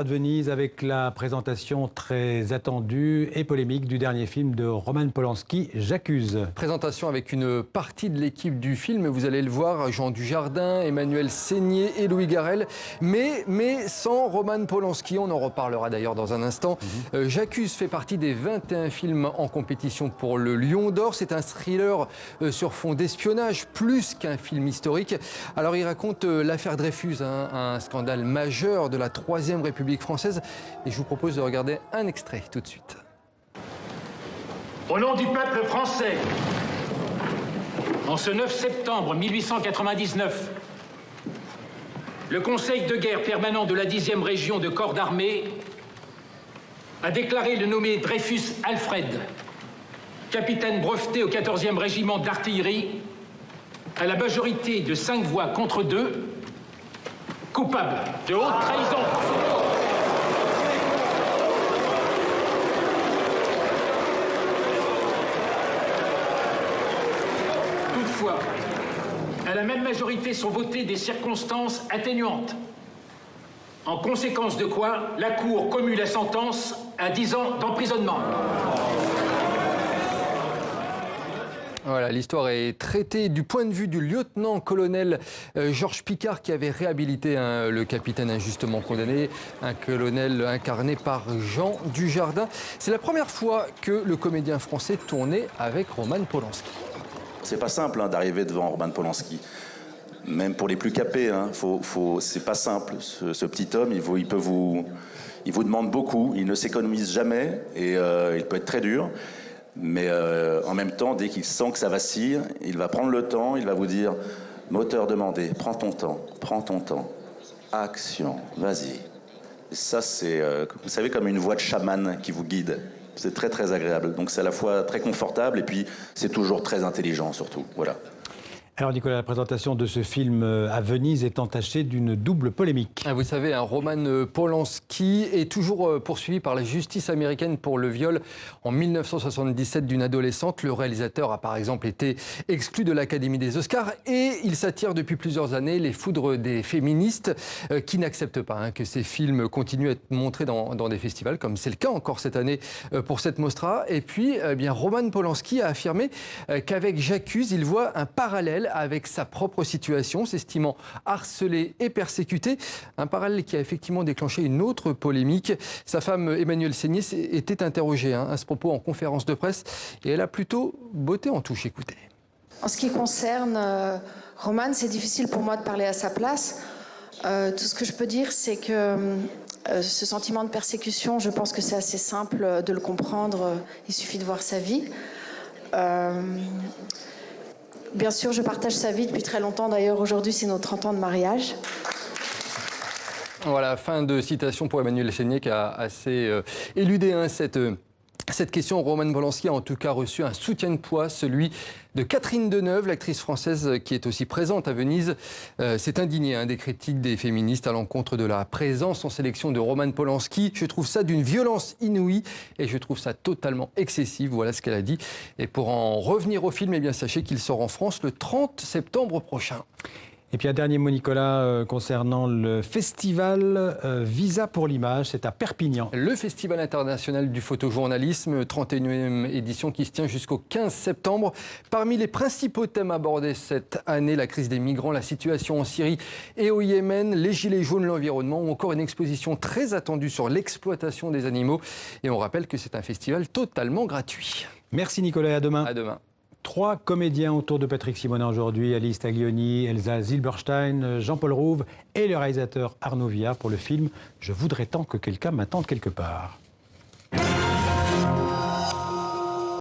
De Venise avec la présentation très attendue et polémique du dernier film de Roman Polanski, J'accuse. Présentation avec une partie de l'équipe du film, vous allez le voir, Jean Dujardin, Emmanuel Seigné et Louis Garrel, mais sans Roman Polanski, on en reparlera d'ailleurs dans un instant. J'accuse fait partie des 21 films en compétition pour le Lion d'Or. C'est un thriller sur fond d'espionnage, plus qu'un film historique. Alors il raconte l'affaire Dreyfus, un scandale majeur de la Troisième République française, et je vous propose de regarder un extrait tout de suite. Au nom du peuple français, en ce 9 septembre 1899, le Conseil de guerre permanent de la 10e région de corps d'armée a déclaré le nommé Dreyfus Alfred, capitaine breveté au 14e régiment d'artillerie, à la majorité de 5 voix contre 2, coupable de haute trahison. Toutefois, à la même majorité sont votées des circonstances atténuantes. En conséquence de quoi, la Cour commue la sentence à 10 ans d'emprisonnement. Voilà, l'histoire est traitée du point de vue du lieutenant-colonel Georges Picard qui avait réhabilité le capitaine injustement condamné, un colonel incarné par Jean Dujardin. C'est la première fois que le comédien français tournait avec Roman Polanski. C'est pas simple d'arriver devant Roman Polanski. Même pour les plus capés, c'est pas simple. Ce petit homme, il vous demande beaucoup, il ne s'économise jamais et il peut être très dur. Mais en même temps, dès qu'il sent que ça vacille, il va prendre le temps, il va vous dire « Moteur demandé, prends ton temps, action, vas-y ». Ça, c'est, vous savez, comme une voix de chaman qui vous guide. C'est très très agréable. Donc c'est à la fois très confortable et puis c'est toujours très intelligent surtout. Voilà. Alors Nicolas, la présentation de ce film à Venise est entachée d'une double polémique. Vous savez, Roman Polanski est toujours poursuivi par la justice américaine pour le viol en 1977 d'une adolescente. Le réalisateur a par exemple été exclu de l'Académie des Oscars et il s'attire depuis plusieurs années les foudres des féministes qui n'acceptent pas que ces films continuent à être montrés dans des festivals, comme c'est le cas encore cette année pour cette Mostra. Et puis, Roman Polanski a affirmé qu'avec J'accuse, il voit un parallèle avec sa propre situation, s'estimant harcelé et persécuté. Un parallèle qui a effectivement déclenché une autre polémique. Sa femme Emmanuelle Seigné était interrogée à ce propos en conférence de presse et elle a plutôt botté en touche. Écoutez. En ce qui concerne Roman, c'est difficile pour moi de parler à sa place. Tout ce que je peux dire, c'est que ce sentiment de persécution, je pense que c'est assez simple de le comprendre. Il suffit de voir sa vie. Bien sûr, je partage sa vie depuis très longtemps. D'ailleurs, aujourd'hui, c'est nos 30 ans de mariage. Voilà, fin de citation pour Emmanuel Seigné qui a assez éludé cette question. Roman Polanski a en tout cas reçu un soutien de poids, celui de Catherine Deneuve, l'actrice française qui est aussi présente à Venise. S'est indignée des critiques des féministes à l'encontre de la présence en sélection de Roman Polanski. Je trouve ça d'une violence inouïe et je trouve ça totalement excessif. Voilà ce qu'elle a dit. Et pour en revenir au film, sachez qu'il sort en France le 30 septembre prochain. Et puis un dernier mot, Nicolas, concernant le festival Visa pour l'image, c'est à Perpignan. Le Festival international du photojournalisme, 31e édition qui se tient jusqu'au 15 septembre. Parmi les principaux thèmes abordés cette année, la crise des migrants, la situation en Syrie et au Yémen, les gilets jaunes, l'environnement ou encore une exposition très attendue sur l'exploitation des animaux. Et on rappelle que c'est un festival totalement gratuit. Merci Nicolas et à demain. À demain. 3 comédiens autour de Patrick Simonin aujourd'hui, Alice Taglioni, Elsa Zilberstein, Jean-Paul Rouve et le réalisateur Arnaud Viard pour le film « Je voudrais tant que quelqu'un m'attende quelque part ».